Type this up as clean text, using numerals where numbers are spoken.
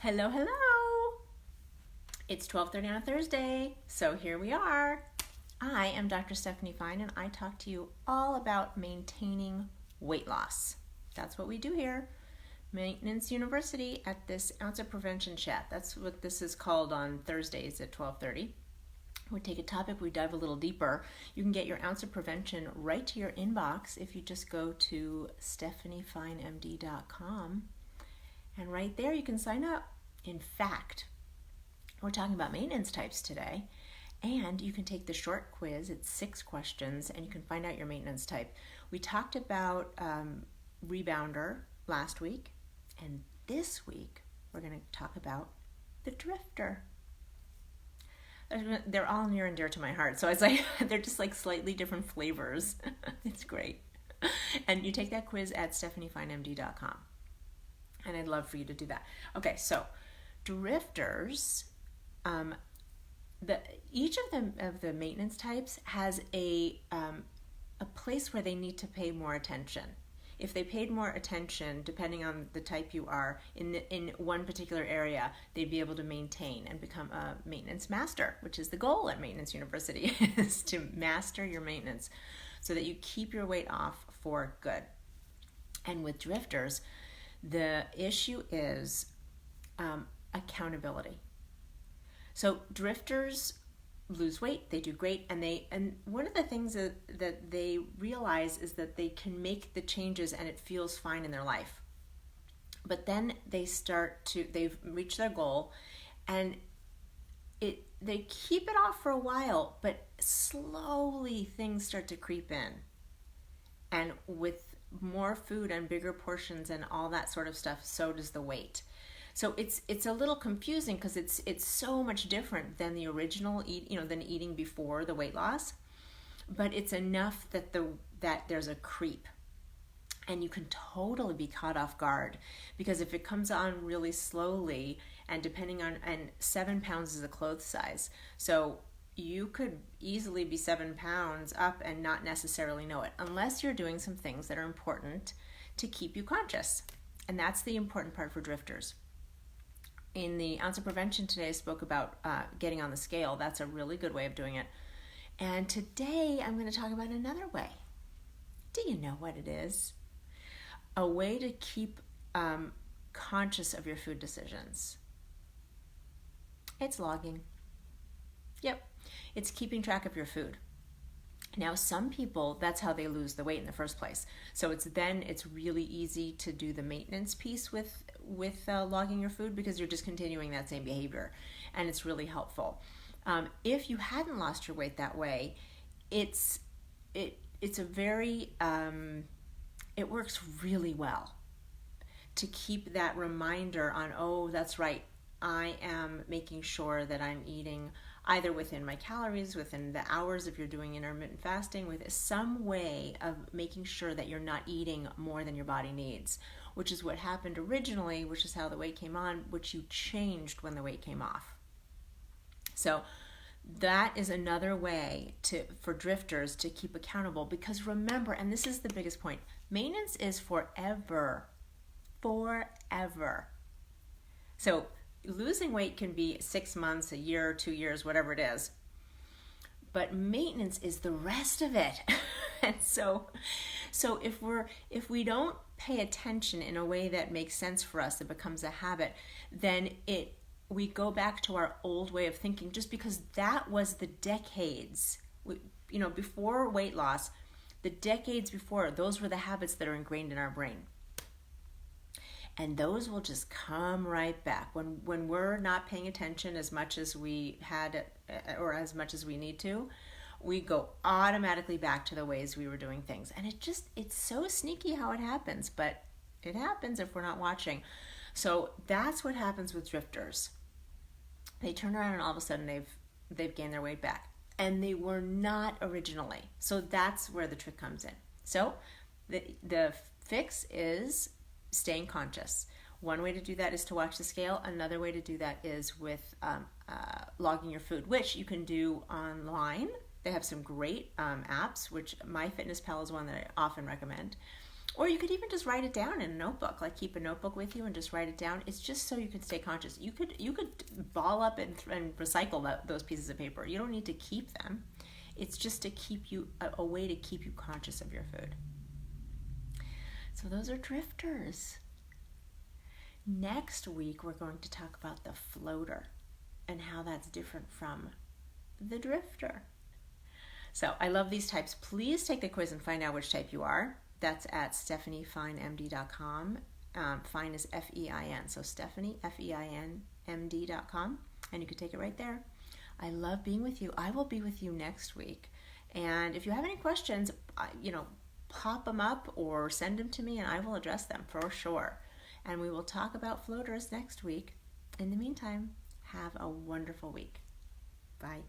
Hello, hello. It's 12:30 on a Thursday, so here we are. I am Dr. Stephanie Fine, and I talk to you all about maintaining weight loss. That's what we do here. Maintenance University at this Ounce of Prevention Chat. That's what this is called on Thursdays at 12:30. We take a topic, we dive a little deeper. You can get your Ounce of Prevention right to your inbox if you just go to stephaniefinemd.com. And right there you can sign up. In fact, we're talking about maintenance types today, and you can take the short quiz. It's 6 questions, and you can find out your maintenance type. We talked about Rebounder last week, and this week we're going to talk about the Drifter. They're all near and dear to my heart, so it's like they're just like slightly different flavors. It's great. And you take that quiz at stephaniefinemd.com. And I'd love for you to do that. Okay, so drifters, each of the maintenance types has a place where they need to pay more attention. If they paid more attention, depending on the type you are, in one particular area, they'd be able to maintain and become a maintenance master, which is the goal at Maintenance University, is to master your maintenance so that you keep your weight off for good. And with drifters, the issue is accountability. So drifters lose weight, they do great, and one of the things that they realize is that they can make the changes and it feels fine in their life. But then they've reached their goal, and they keep it off for a while, but slowly things start to creep in. And with more food and bigger portions and all that sort of stuff, so does the weight. So it's a little confusing because it's so much different than the original than eating before the weight loss, but it's enough that there's a creep, and you can totally be caught off guard, because if it comes on really slowly, and 7 pounds is a clothes size, so you could easily be 7 pounds up and not necessarily know it, unless you're doing some things that are important to keep you conscious. And that's the important part for drifters. In the Ounce of Prevention today, I spoke about getting on the scale. That's a really good way of doing it. And today I'm going to talk about another way. Do you know what it is? A way to keep conscious of your food decisions. It's logging. Yep. It's keeping track of your food. Now, some people, that's how they lose the weight in the first place. So it's really easy to do the maintenance piece with logging your food, because you're just continuing that same behavior, and it's really helpful. If you hadn't lost your weight that way, it works really well to keep that reminder on, oh, that's right, I am making sure that I'm eating either within my calories, within the hours if you're doing intermittent fasting, with some way of making sure that you're not eating more than your body needs, which is what happened originally, which is how the weight came on, which you changed when the weight came off. So that is another way for drifters to keep accountable, because remember, and this is the biggest point, maintenance is forever. So losing weight can be 6 months, a year, 2 years, whatever it is. But maintenance is the rest of it. And so if we don't pay attention in a way that makes sense for us, it becomes a habit, then we go back to our old way of thinking, just because that was the decades, before weight loss, the decades before, those were the habits that are ingrained in our brain. And those will just come right back when we're not paying attention as much as we had, or as much as we need to. We go automatically back to the ways we were doing things. And it's so sneaky how it happens, but it happens if we're not watching. So that's what happens with drifters. They turn around and all of a sudden they've gained their weight back. And they were not originally. So that's where the trick comes in. So the fix is staying conscious. One way to do that is to watch the scale. Another way to do that is with logging your food, which you can do online. They have some great apps, which MyFitnessPal is one that I often recommend. Or you could even just write it down in a notebook, like keep a notebook with you and just write it down. It's just so you can stay conscious. You could ball up and recycle those pieces of paper. You don't need to keep them. It's just to keep you, a way to keep you conscious of your food. So those are drifters. Next week, we're going to talk about the floater and how that's different from the drifter. So I love these types. Please take the quiz and find out which type you are. That's at stephaniefinemd.com. Fine is F-E-I-N. So Stephanie, F-E-I-N-M-D.com. And you can take it right there. I love being with you. I will be with you next week. And if you have any questions, pop them up or send them to me and I will address them for sure. And we will talk about floaters next week. In the meantime, have a wonderful week. Bye.